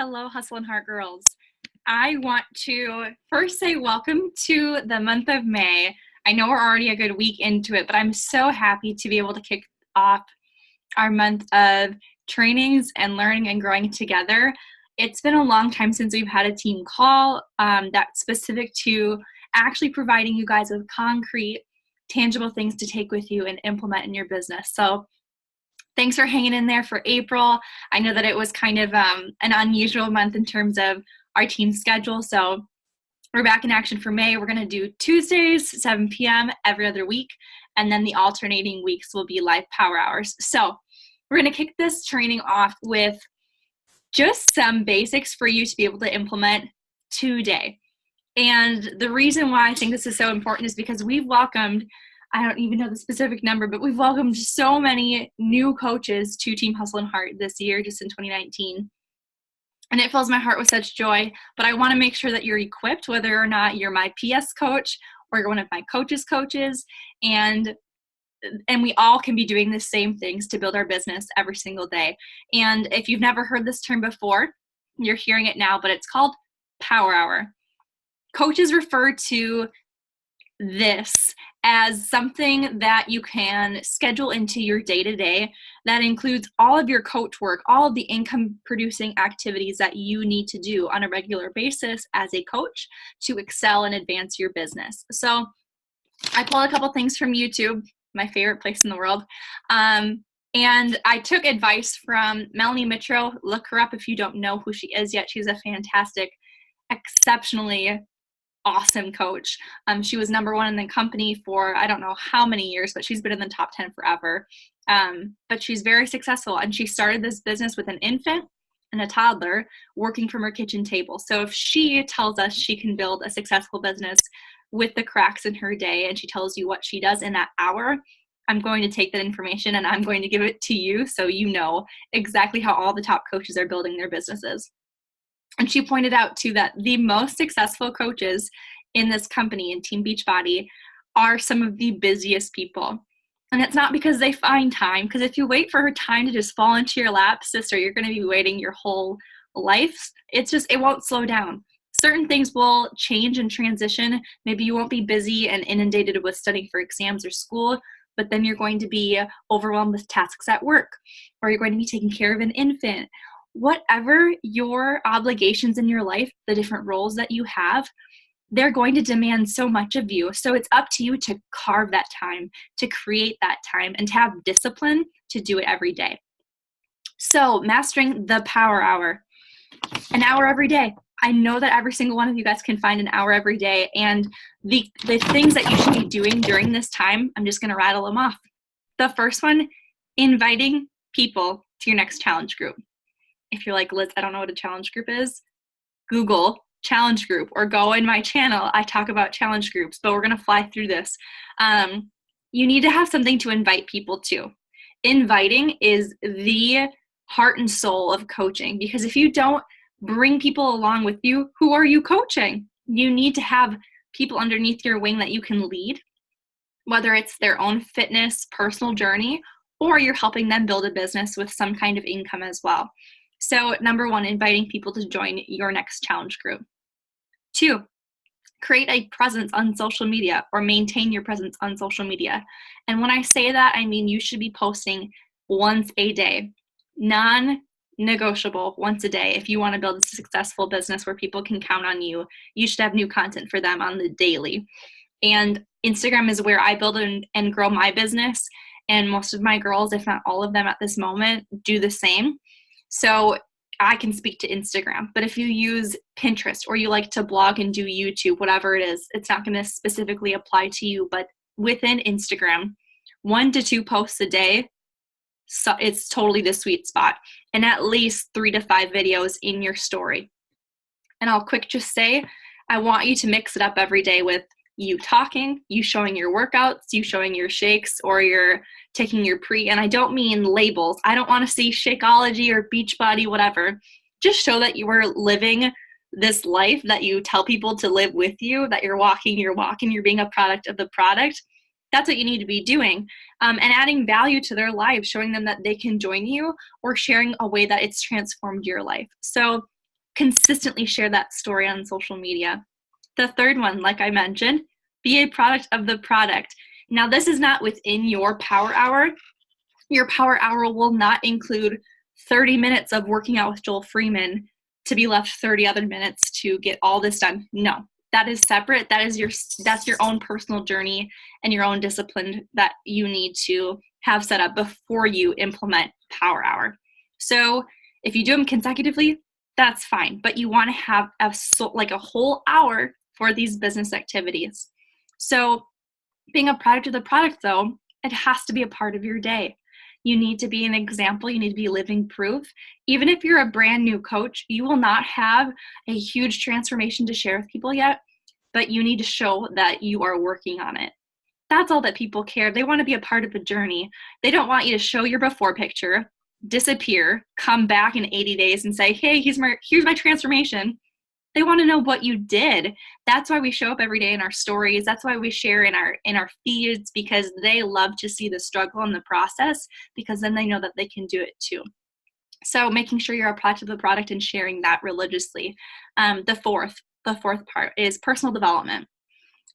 Hello, Hustle and Heart girls. I want to first say welcome to the month of May. I know we're already a good week into it, but I'm so happy to be able to kick off our month of trainings and learning and growing together. It's been a long time since we've had a team call that's specific to actually providing you guys with concrete, tangible things to take with you and implement in your business. So thanks for hanging in there for April. I know that it was kind of an unusual month in terms of our team schedule. So we're back in action for May. We're going to do Tuesdays, 7 p.m. every other week. And then the alternating weeks will be live power hours. So we're going to kick this training off with just some basics for you to be able to implement today. And the reason why I think this is so important is because we've welcomed, I don't even know the specific number, but we've welcomed so many new coaches to Team Hustle and Heart this year, just in 2019. And it fills my heart with such joy, but I want to make sure that you're equipped, whether or not you're my PS coach or you're one of my coaches' coaches, and we all can be doing the same things to build our business every single day. And if you've never heard this term before, you're hearing it now, but it's called Power Hour. Coaches refer to this as something that you can schedule into your day-to-day that includes all of your coach work, all of the income-producing activities that you need to do on a regular basis as a coach to excel and advance your business. So I pulled a couple things from YouTube, my favorite place in the world, and I took advice from Melanie Mitro. Look her up if you don't know who she is yet. She's a fantastic, exceptionally awesome coach. She was number one in the company for I don't know how many years, but she's been in the top 10 forever. But she's very successful, and she started this business with an infant and a toddler working from her kitchen table. So if she tells us she can build a successful business with the cracks in her day, and she tells you what she does in that hour, I'm going to take that information and I'm going to give it to you so you know exactly how all the top coaches are building their businesses. And she pointed out, too, that the most successful coaches in this company, in Team Beachbody, are some of the busiest people. And it's not because they find time, because if you wait for her time to just fall into your lap, sister, you're going to be waiting your whole life. It won't slow down. Certain things will change and transition. Maybe you won't be busy and inundated with studying for exams or school, but then you're going to be overwhelmed with tasks at work, or you're going to be taking care of an infant. Whatever your obligations in your life, the different roles that you have, they're going to demand so much of you. So it's up to you to carve that time, to create that time, and to have discipline to do it every day. So mastering the Power Hour, an hour every day. I know that every single one of you guys can find an hour every day. And the things that you should be doing during this time, I'm just going to rattle them off. The first one, inviting people to your next challenge group. If you're like, Liz, I don't know what a challenge group is, Google challenge group or go in my channel. I talk about challenge groups, but we're going to fly through this. You need to have something to invite people to. Inviting is the heart and soul of coaching, because if you don't bring people along with you, who are you coaching? You need to have people underneath your wing that you can lead, whether it's their own fitness, personal journey, or you're helping them build a business with some kind of income as well. So number one, inviting people to join your next challenge group. 2, create a presence on social media or maintain your presence on social media. And when I say that, I mean you should be posting once a day, non-negotiable once a day. If you want to build a successful business where people can count on you, you should have new content for them on the daily. And Instagram is where I build and grow my business. And most of my girls, if not all of them at this moment, do the same. So I can speak to Instagram, but if you use Pinterest or you like to blog and do YouTube, whatever it is, it's not going to specifically apply to you, but within Instagram, 1 to 2 posts a day, so it's totally the sweet spot, and at least 3 to 5 videos in your story. And I'll just say, I want you to mix it up every day with you talking, you showing your workouts, you showing your shakes, or you're taking your and I don't mean labels. I don't want to see Shakeology or Beachbody, whatever. Just show that you are living this life that you tell people to live with you, that you're walking your walk and you're being a product of the product. That's what you need to be doing. And adding value to their lives, showing them that they can join you, or sharing a way that it's transformed your life. So consistently share that story on social media. The third one, like I mentioned, be a product of the product. Now, this is not within your power hour. Your power hour will not include 30 minutes of working out with Joel Freeman to be left 30 other minutes to get all this done. No, that is separate. That's your own personal journey and your own discipline that you need to have set up before you implement power hour. So if you do them consecutively, that's fine, but you want to have a whole hour for these business activities. So being a product of the product, though, it has to be a part of your day. You need to be an example. You need to be living proof. Even if you're a brand new coach, you will not have a huge transformation to share with people yet, but you need to show that you are working on it. That's all that people care. They want to be a part of the journey. They don't want you to show your before picture, disappear, come back in 80 days and say, hey, here's my transformation. They want to know what you did. That's why we show up every day in our stories. That's why we share in our feeds, because they love to see the struggle and the process, because then they know that they can do it too. So making sure you're a product of the product and sharing that religiously. The fourth part is personal development.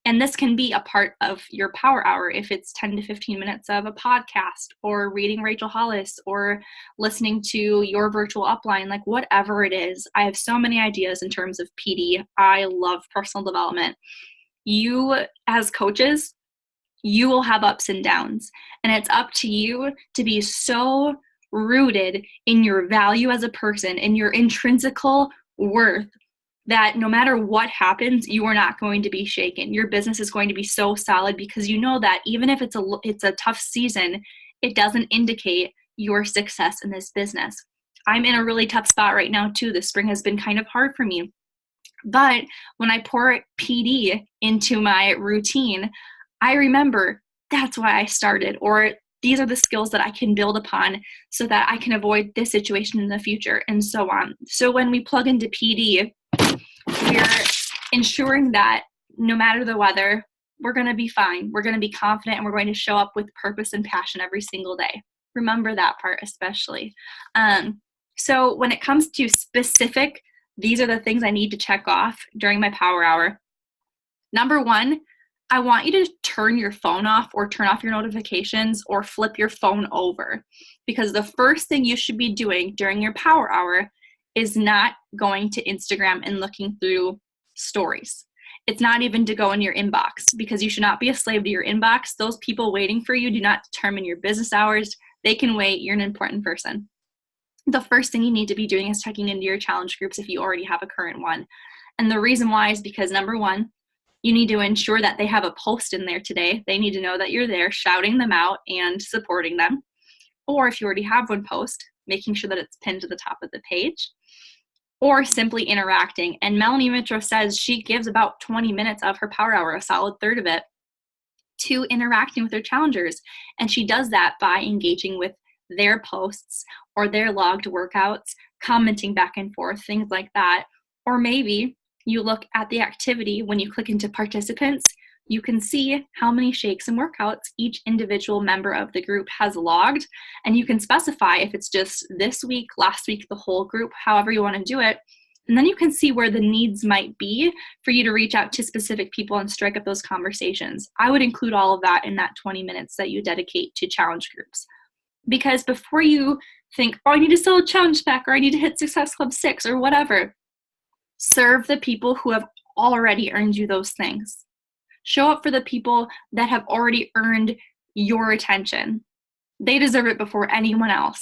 And this can be a part of your power hour if it's 10 to 15 minutes of a podcast or reading Rachel Hollis or listening to your virtual upline, like whatever it is. I have so many ideas in terms of PD. I love personal development. You, as coaches, you will have ups and downs, and it's up to you to be so rooted in your value as a person, in your intrinsical worth, that no matter what happens, you are not going to be shaken. Your business is going to be so solid because you know that even if it's a tough season, it doesn't indicate your success in this business. I'm in a really tough spot right now too. The spring has been kind of hard for me. But when I pour PD into my routine, I remember that's why I started, or these are the skills that I can build upon so that I can avoid this situation in the future, and so on. So when we plug into PD, we're ensuring that no matter the weather, we're going to be fine. We're going to be confident, and we're going to show up with purpose and passion every single day. Remember that part especially. So when it comes to specific, these are the things I need to check off during my power hour. Number one, I want you to turn your phone off or turn off your notifications or flip your phone over, because the first thing you should be doing during your power hour is not going to Instagram and looking through stories. It's not even to go in your inbox, because you should not be a slave to your inbox. Those people waiting for you do not determine your business hours. They can wait. You're an important person. The first thing you need to be doing is checking into your challenge groups if you already have a current one. And the reason why is because, number one, you need to ensure that they have a post in there today. They need to know that you're there, shouting them out and supporting them. Or if you already have one post, making sure that it's pinned to the top of the page, or simply interacting. And Melanie Mitro says she gives about 20 minutes of her power hour, a solid third of it, to interacting with her challengers. And she does that by engaging with their posts or their logged workouts, commenting back and forth, things like that. Or maybe you look at the activity when you click into participants, you can see how many shakes and workouts each individual member of the group has logged. And you can specify if it's just this week, last week, the whole group, however you want to do it. And then you can see where the needs might be for you to reach out to specific people and strike up those conversations. I would include all of that in that 20 minutes that you dedicate to challenge groups. Because before you think, oh, I need to sell a challenge pack, or I need to hit Success Club 6 or whatever, serve the people who have already earned you those things. Show up for the people that have already earned your attention. They deserve it before anyone else.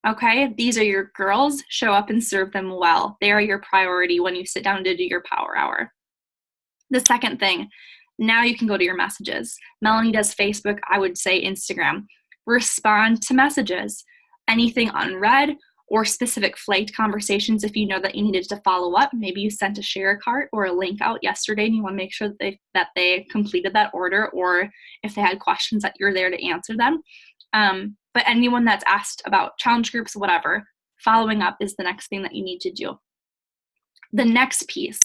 Okay? These are your girls. Show up and serve them well. They are your priority when you sit down to do your power hour. The second thing, now you can go to your messages. Melanie does Facebook. I would say Instagram. Respond to messages. Anything unread or specific flagged conversations, if you know that you needed to follow up. Maybe you sent a share cart or a link out yesterday and you want to make sure that they completed that order, or if they had questions that you're there to answer them. But anyone that's asked about challenge groups, whatever, following up is the next thing that you need to do. The next piece,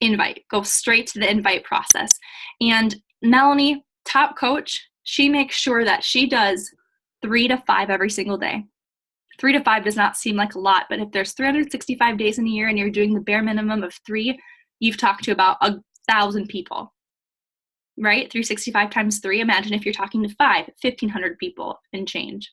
invite. Go straight to the invite process. And Melanie, top coach, she makes sure that she does 3 to 5 every single day. 3 to 5 does not seem like a lot, but if there's 365 days in a year and you're doing the bare minimum of 3, you've talked to about 1,000 people, right? 365 times 3, imagine if you're talking to 1,500 people and change.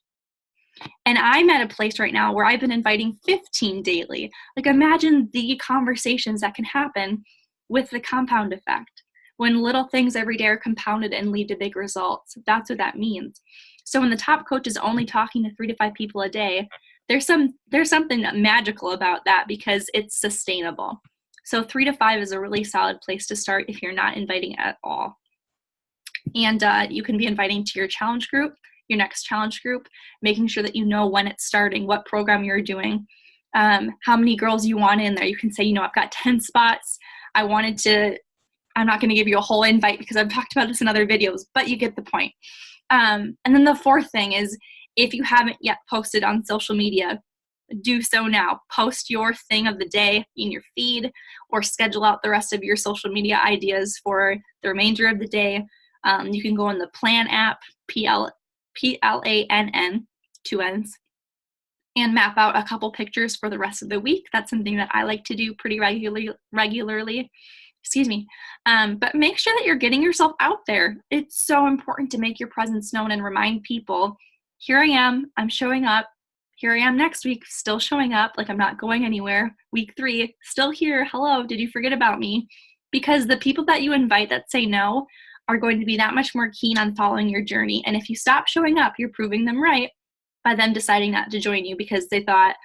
And I'm at a place right now where I've been inviting 15 daily. Like, imagine the conversations that can happen with the compound effect. When little things every day are compounded and lead to big results, that's what that means. So when the top coach is only talking to 3 to 5 people a day, there's something magical about that because it's sustainable. So 3 to 5 is a really solid place to start if you're not inviting at all. And you can be inviting to your challenge group, your next challenge group, making sure that you know when it's starting, what program you're doing, how many girls you want in there. You can say, I've got 10 spots. I'm not going to give you a whole invite because I've talked about this in other videos, but you get the point. And then the fourth thing is, if you haven't yet posted on social media, do so now. Post your thing of the day in your feed or schedule out the rest of your social media ideas for the remainder of the day. You can go in the Plan app, PLANN, 2 N's, and map out a couple pictures for the rest of the week. That's something that I like to do pretty regularly. But make sure that you're getting yourself out there. It's so important to make your presence known and remind people, here I am, I'm showing up. Here I am next week, still showing up, like I'm not going anywhere. Week 3, still here. Hello, did you forget about me? Because the people that you invite that say no are going to be that much more keen on following your journey. And if you stop showing up, you're proving them right by them deciding not to join you because they thought,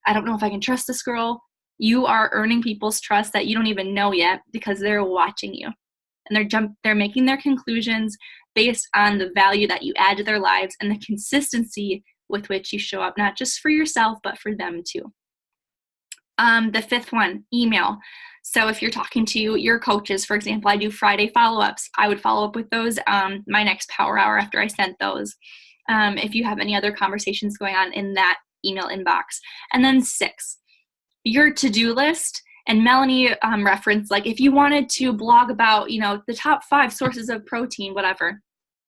I don't know if I can trust this girl. You are earning people's trust that you don't even know yet because they're watching you. And they're making their conclusions based on the value that you add to their lives and the consistency with which you show up, not just for yourself, but for them too. The fifth one, email. So if you're talking to your coaches, for example, I do Friday follow-ups. I would follow up with those my next power hour after I sent those. If you have any other conversations going on in that email inbox. And then 6, your to-do list. And Melanie referenced, like, if you wanted to blog about, the top 5 sources of protein, whatever.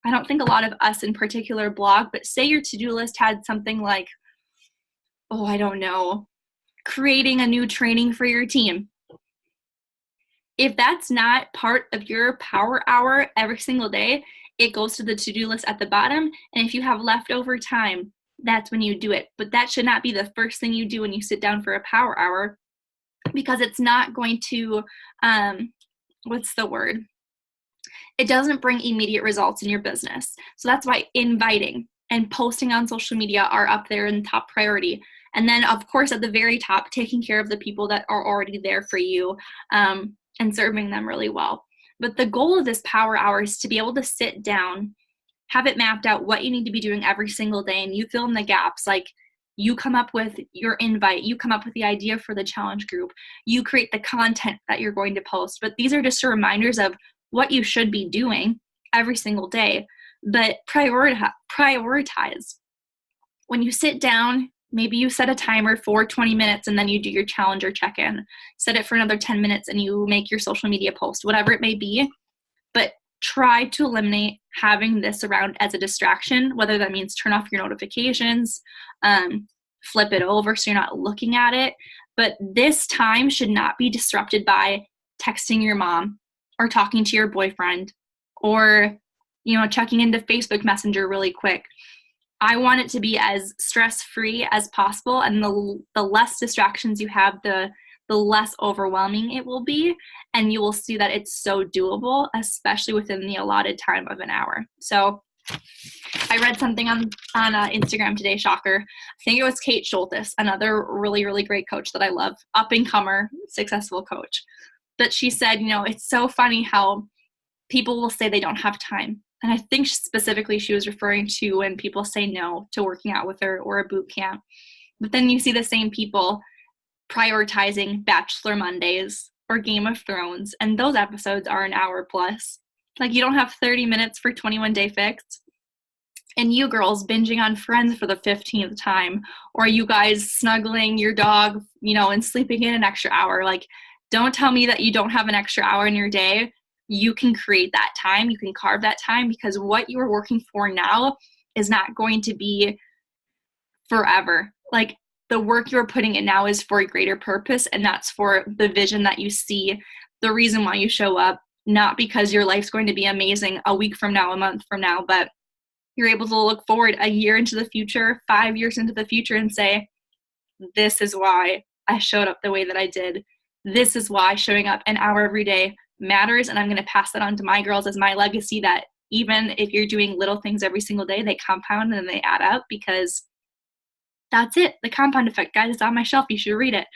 I don't think a lot of us in particular blog, but say your to-do list had something like, I don't know, creating a new training for your team. If that's not part of your power hour every single day, it goes to the to-do list at the bottom. And if you have leftover time, that's when you do it. But that should not be the first thing you do when you sit down for a power hour, because it's not going to, it doesn't bring immediate results in your business. So that's why inviting and posting on social media are up there in top priority. And then, of course, at the very top, taking care of the people that are already there for you and serving them really well. But the goal of this power hour is to be able to sit down, have it mapped out what you need to be doing every single day, and you fill in the gaps. Like, you come up with your invite, you come up with the idea for the challenge group, you create the content that you're going to post. But these are just reminders of what you should be doing every single day. But prioritize. When you sit down, maybe you set a timer for 20 minutes and then you do your challenge or check-in. Set it for another 10 minutes and you make your social media post, whatever it may be. But try to eliminate having this around as a distraction, whether that means turn off your notifications, flip it over so you're not looking at it. But this time should not be disrupted by texting your mom or talking to your boyfriend or, checking into Facebook Messenger really quick. I want it to be as stress-free as possible, and the less distractions you have, the less overwhelming it will be, and you will see that it's so doable, especially within the allotted time of an hour. So I read something on Instagram today, shocker. I think it was Kate Schultes, another really, really great coach that I love, up-and-comer, successful coach. But she said, it's so funny how people will say they don't have time. And I think specifically she was referring to when people say no to working out with her or a boot camp. But then you see the same people prioritizing Bachelor Mondays or Game of Thrones, and those episodes are an hour plus. Like, you don't have 30 minutes for 21 Day Fix. And you girls binging on Friends for the 15th time, or you guys snuggling your dog, and sleeping in an extra hour. Like, don't tell me that you don't have an extra hour in your day. You can create that time. You can carve that time, because what you are working for now is not going to be forever. like the work you're putting in now is for a greater purpose, and that's for the vision that you see, the reason why you show up, not because your life's going to be amazing a week from now, a month from now, but you're able to look forward a year into the future, 5 years into the future, and say, this is why I showed up the way that I did. This is why showing up an hour every day matters, and I'm going to pass that on to my girls as my legacy, that even if you're doing little things every single day, they compound and they add up, because that's it. The compound effect, guys, it's on my shelf. You should read it.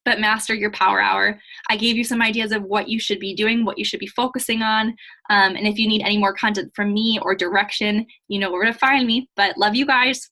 But master your power hour. I gave you some ideas of what you should be doing, what you should be focusing on. And if you need any more content from me or direction, you know where to find me. But love you guys.